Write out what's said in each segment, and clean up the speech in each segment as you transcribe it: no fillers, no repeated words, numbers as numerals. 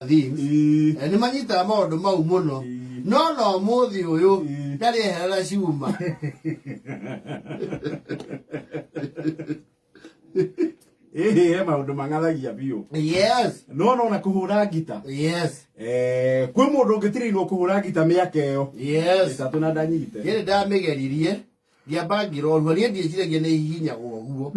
things ni manyita maundu mau muno no muthi uyu ndari herera ciuma maundu mangathagia biu. Yes. No na kuhura gita. Yes. Kwi mundu ngitirirwo kuhura gita miaka iyo. Yes. Tatu na ndanyite. Yene ndamigeririe ndiambangirwo ruo nie ndiciragia ni hinya guo.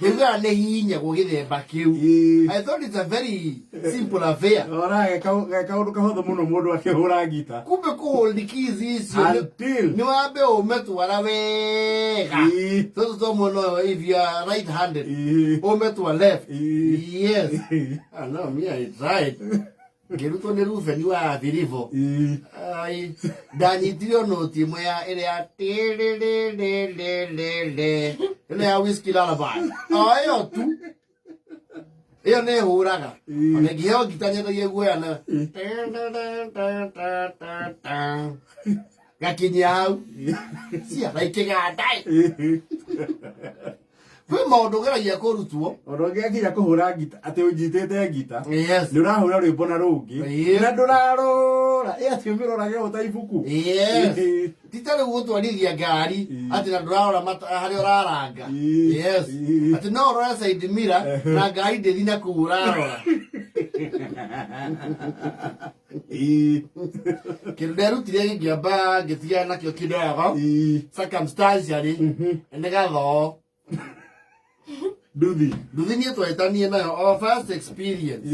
Nĩguo nĩ hinya gũgĩthemba kĩu. I thought it's a very simple affair. Ora kaundu kahotho muno mundu akihura gita. Kumbe hold keys icio Until ni wambe umetwara wega. So muno if you are right handed umetwara left. Yes. Ah no, me I tried. Ngeruto nĩ Rubeni wa Thirivo. Ai ndanyitire noti imwe ya ile ya ile ya whisky lullaby. Ayo tu. Iyo nĩ hũraga. Ona ngĩheo ngitanyetagia guoya na gakinya hau. Ciana ikĩgandai. Kwi maundu geragia kurutwo oronge nginya kuhura gita ati unjitete gita. Yes. Ni urahura rwimbo na rungi na ndurarora ati umirorage utaibuku. Yes. Titari gutwarithia ngari ati na ndurarora hari uraranga. Yes. Ati no urora side mirror na ngari ndithi na kuurarora. Kindu nderutire ngĩamba ngĩtigana nakĩo kĩndogo circumstantially nĩgatho Duthi niä twetanie nayo our first experience.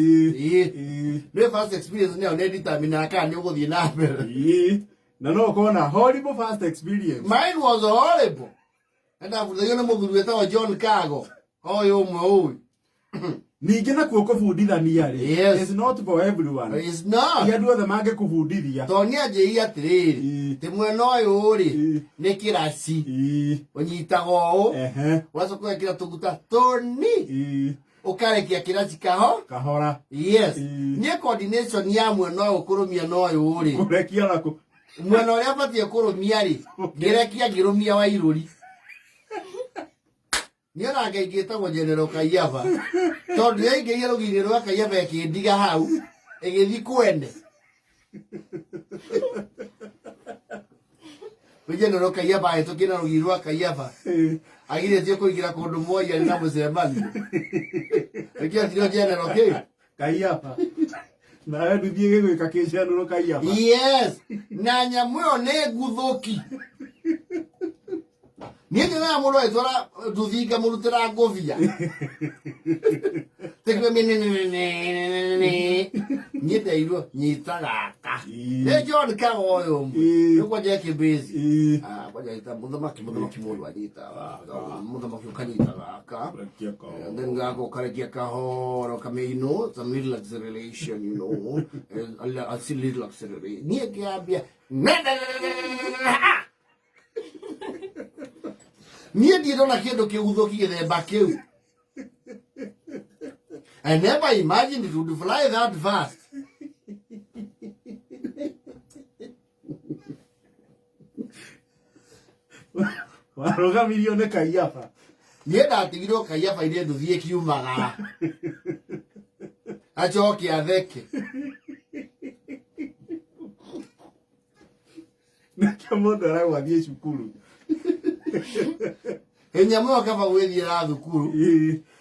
Nä first experience nä nä determine kana nä å gå thiä na mbere. Na no kona horrible first experience. Mine was horrible. Ndabuthaio nä må thuri wetagwo John Kago oyå å mwe å Ningĩ na kuo kubundithania ri. Yes. It's not for everyone. It's not. Ti andu othe mange kubundithia. To nĩ anjĩria atĩrĩrĩ tĩ mwena ũyũ rĩ nĩ kĩraci ũnyitaga ũũ ũgacoka ũgekĩra tũguta tũni ũkarekia kĩraci kahora. Yes. Niĩ coordination ya mwena ũyũ kũrũmia na ũyũ rĩ Kurekia nako mwena ũrĩa batiĩ kũrũmia rĩ ngĩrekia ngĩrũmia Wairũri. Niona ngai ngĩtagwo General Kayaba tondũ yaingĩria rũgiri rwa Kayaba ĩkĩndiga hau ĩgĩthi kwene. General Kayaba ahĩtũkĩra rũgiri rwa Kayaba agirĩtio kũingĩra kũndũ Moi na mũcemanio. Ĩkĩotirwo General Kayaba nawe nduthiĩ gĩgwĩka kĩcanũro Kayaba. Yes. Na nyamũ ĩyo nĩ nguthũki. Niĩ ndĩna mũndũ etwara nduthinga mũrutĩra ngũbia tekwe niĩ ndeirwo nyita gaka nĩ John Kago ũyũ nĩguo njeke base kwanja ita mũthamaki mũndũ anyita mũthamaki ũkanyita gaka then gaka ũkarekia kahoro kamĩinũ it's a little acceleration you know a little acceleration niĩ ngĩambia niĩ ndirona kĩndũ kĩguthũki gĩthemba kĩu. I never imagined it would fly that fast. Warũgamirio nĩ Kayaba. Niĩ ndatigirwo Kayaba ire nduthi ĩkiumagara acoke atheke. Nĩkĩo mũndũ arauga thiĩ cukuru. Nyamũ ĩyo kaba gwĩthiĩra thukuru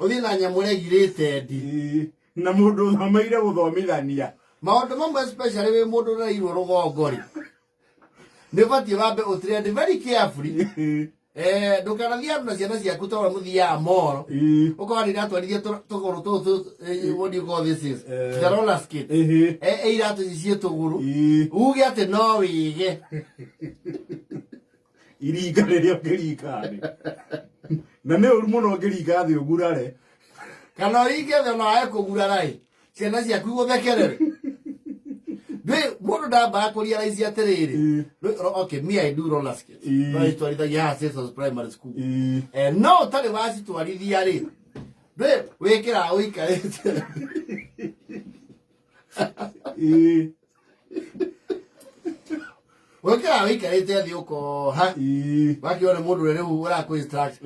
ũthiĩ na nyamũ ĩrĩa ĩgirĩte ndi na mũndũ ũthomeire gũthomithania. Maũndũ mamwe especially wĩ mũndũ ũreirwo rũgongo rĩ nĩ batiĩ wambe ũtrend very carefully. Ndũkanathiĩ andũ na ciana ciaku ta ũrĩa mũthiaga Moro ũkorwo nĩ ndatwarithia tũgũrũ tũtũ what do you call this is the roller skate iratũ ici ciĩ tũgũrũ uge atĩ no wĩige iringa rĩrĩa ũngĩringa thĩ na nĩ ũru mũno ũngĩringa thĩ ũgurare kana ũringe thĩ ona wae kũgurara ĩ ciana ciaku igũthekerere. Mũndũ ndambaga kũrealize atĩrĩrĩ okay me I do roller skate no itwarithagia haha Cecils primary school no ũtarĩ wacitwarithia rĩ wĩkĩraga ũikarĩte wĩkĩraga wĩikarĩte thĩ ũkoha wakiona mũndũ ũrĩa rĩu ũrakũ instruct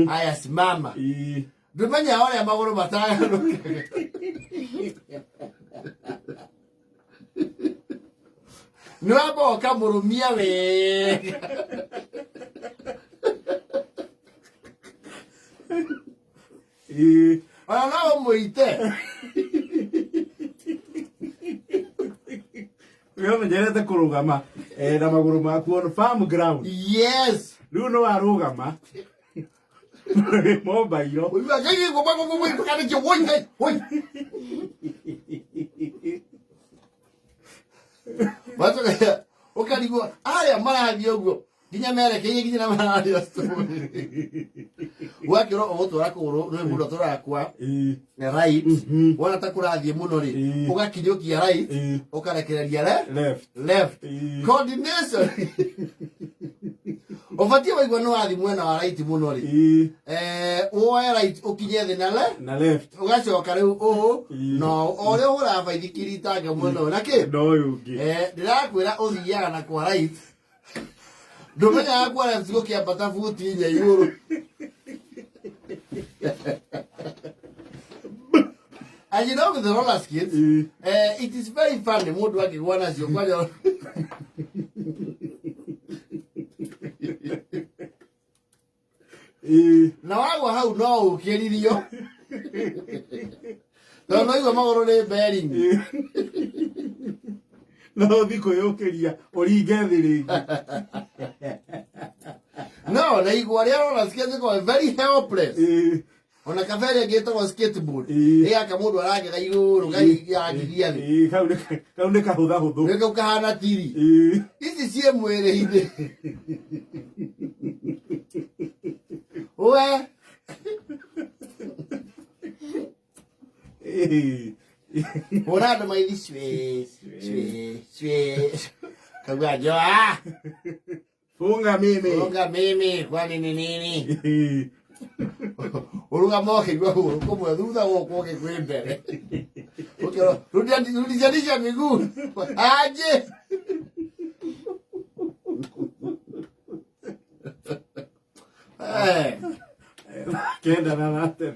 aya simama ndũmenya ũrĩa magũrũ mataganuka. Nĩ wamba ũkamũrũmia wega. Ona no ũmũite. Wewe umejerete kurugama na maguru maku on farm ground. Yes. Riu no arugama. Mobile. Uiwa gege go bago go kana ke woi woi. Wato ga okarigo aya marathi uguo. Ginya mere ke ginya na marathi story. Wakiro omutora kuguru no mundo torakwa. Na right. Wana takurathie muno ri. Ugakinyokia right. Ukarekereria left. Coordination. Ofatia waigwa no athi mwena wa right muno ri. Woe right ukinye thi na left. Ugacoka riu no ore ura baithikiri tanga mwena na ki. No yungi. Ndirakwira uthiaga na kwa right. Ndumenya yakwa left gukiambata futi inya iguru. And you know with the roller skates, it is very funny. Mundu akigwa nacio kwaja. Na wagwa hau no ukiririo. No igwa maguru ni bearing. No thiko yukiria uringe thi ringi. No, na igwa ria roller skates go very helpless. Ona kavere getagwo skateboard. Aka mundu aragera iguru gaigiria thi. Kau ne kahutha huthu. Weka kahana tiri. Ici cie mwere-ini. Oe. Ora ndo mai swe. Kagwa joa. Funga mimi. Kwani ni nini? Uruga moke gwa kumwe thutha goko ke kwi mbere. Ukero rudianisha miguu. Aje. Kenda na nate.